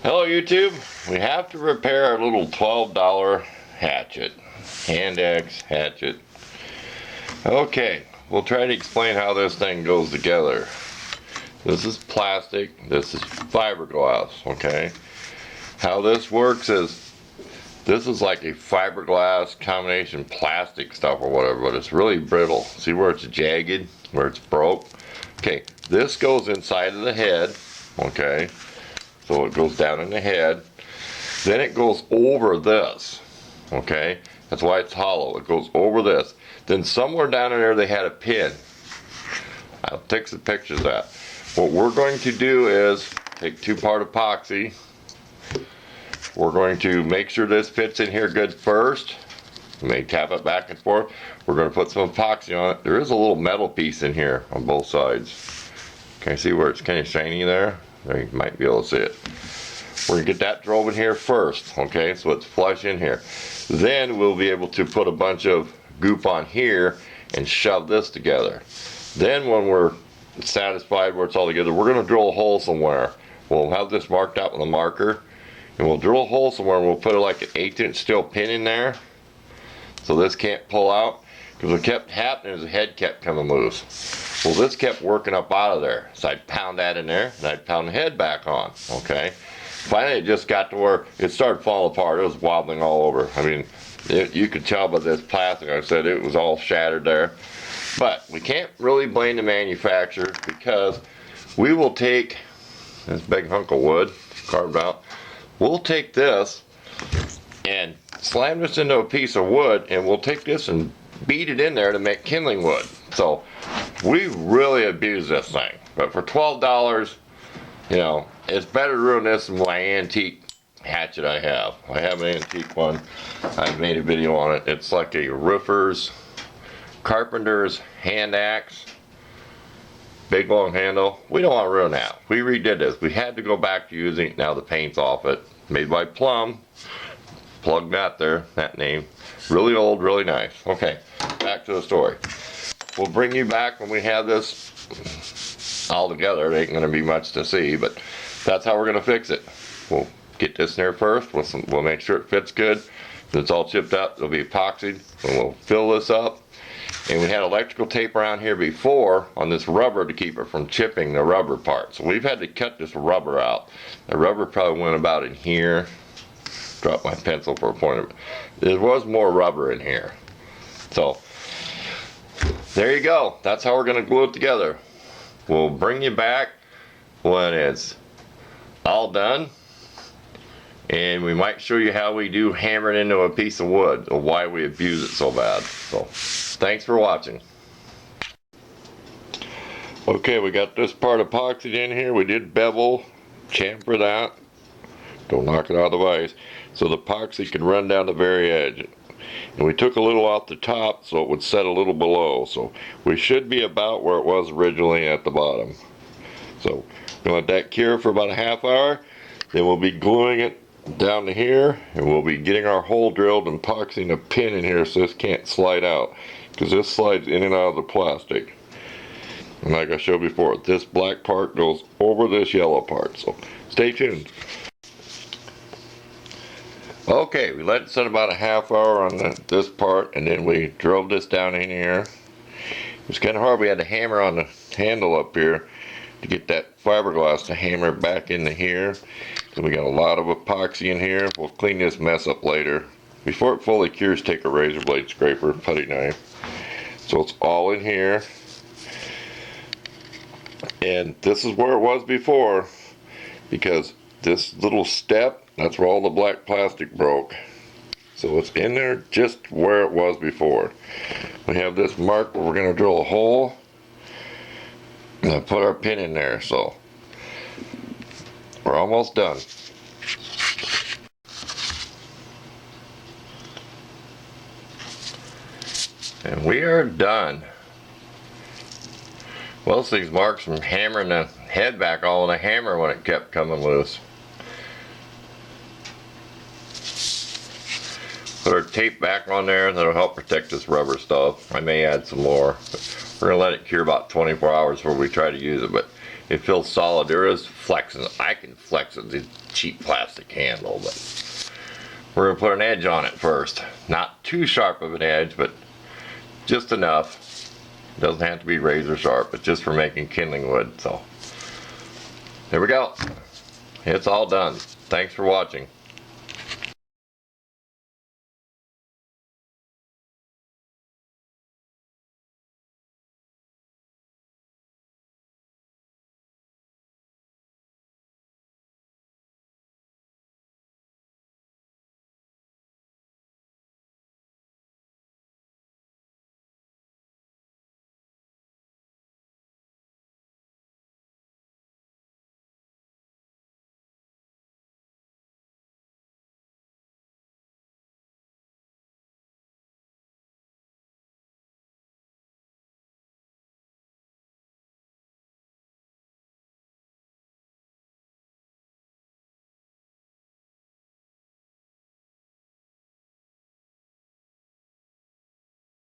Hello YouTube. We have to repair our little $12 hatchet. Hand axe hatchet. Okay, we'll try to explain how this thing goes together. This is plastic, this is fiberglass, okay? How this works is, this is like a fiberglass combination plastic stuff or whatever, but it's really brittle. See where it's jagged, where it's broke? Okay, this goes inside of the head, okay? So it goes down in the head. Then it goes over this, okay? That's why it's hollow. It goes over this. Then somewhere down in there they had a pin. I'll take some pictures of that. What we're going to do is take 2-part epoxy. We're going to make sure this fits in here good first. You may tap it back and forth. We're going to put some epoxy on it. There is a little metal piece in here on both sides. Can you see where it's kind of shiny there? There, you might be able to see it. We're going to get that drove in here first, okay, so it's flush in here. Then we'll be able to put a bunch of goop on here and shove this together. Then when we're satisfied where it's all together, we're going to drill a hole somewhere. We'll have this marked out with a marker, and we'll drill a hole somewhere, and we'll put like an 1/8" steel pin in there so this can't pull out, because what kept happening is the head kept coming loose. Well, this kept working up out of there, so I'd pound that in there, and I'd pound the head back on, okay? Finally, it just got to where it started falling apart. It was wobbling all over. I mean, you could tell by this plastic, I said it was all shattered there. But we can't really blame the manufacturer, because we will take this big hunk of wood carved out. We'll take this and slam this into a piece of wood, and we'll take this and beat it in there to make kindling wood. So we really abuse this thing, but for $12, you know, it's better to ruin this than my antique hatchet I have. I have an antique one. I've made a video on it. It's like a roofer's, carpenter's hand axe, big long handle. We don't want to ruin that. We redid this. We had to go back to using it. Now the paint's off it. Made by Plum. Plug that there, that name. Really old, really nice. Okay, back to the story. We'll bring you back when we have this all together. It ain't going to be much to see, but that's how we're going to fix it. We'll get this in there first. We'll make sure it fits good. When it's all chipped up, it'll be epoxied. And we'll fill this up. And we had electrical tape around here before on this rubber to keep it from chipping the rubber part. So we've had to cut this rubber out. The rubber probably went about in here. Dropped my pencil for a pointer. There was more rubber in here. So there you go. That's how we're going to glue it together. We'll bring you back when it's all done, and we might show you how we do hammer it into a piece of wood, or why we abuse it so bad. So thanks for watching. Okay, we got this part epoxied in here. We did bevel, chamfer that. Don't knock it out of the vise. So the epoxy can run down the very edge. And we took a little off the top so it would set a little below. So we should be about where it was originally at the bottom. So we'll let that cure for about a half hour. Then we'll be gluing it down to here. And we'll be getting our hole drilled and epoxying a pin in here so this can't slide out. Because this slides in and out of the plastic. And like I showed before, this black part goes over this yellow part. So stay tuned. Okay, we let it set about a half hour on this part, and then we drove this down in here. It was kind of hard. We had to hammer on the handle up here to get that fiberglass to hammer back into here. So we got a lot of epoxy in here. We'll clean this mess up later. Before it fully cures, take a razor blade scraper, putty knife. So it's all in here. And this is where it was before, because this little step, that's where all the black plastic broke. So it's in there just where it was before. We have this mark where we're going to drill a hole and put our pin in there. So we're almost done. And we are done. Well, this thing's marks from hammering the head back all in a hammer when it kept coming loose. Put our tape back on there. That'll help protect this rubber stuff. I may add some more. We're going to let it cure about 24 hours before we try to use it, but it feels solid. There is flexing. I can flex it with the cheap plastic handle, but we're going to put an edge on it first. Not too sharp of an edge, but just enough. It doesn't have to be razor sharp, but just for making kindling wood. So there we go. It's all done. Thanks for watching.